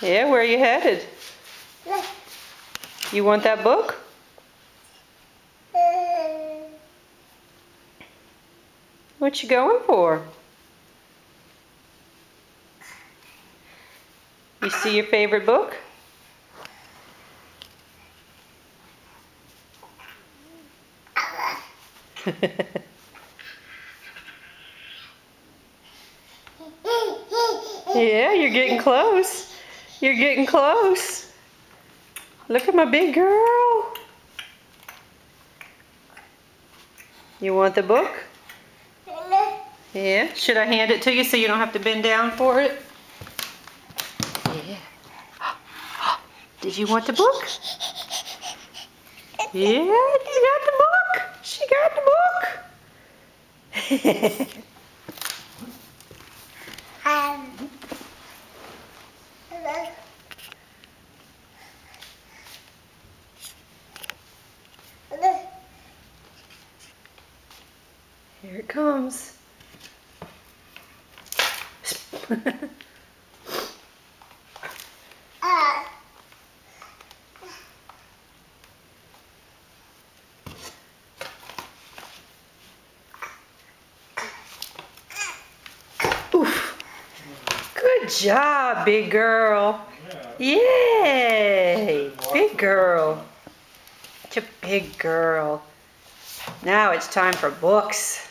Yeah, where are you headed? You want that book? What you going for? You see your favorite book? Yeah, you're getting close. You're getting close. Look at my big girl. You want the book? Yeah. Should I hand it to you so you don't have to bend down for it? Yeah. Did you want the book? Yeah, you got the book. She got the book. Here it comes. Oof. Good job, big girl. Yay! Big girl. Such a big girl. Now it's time for books.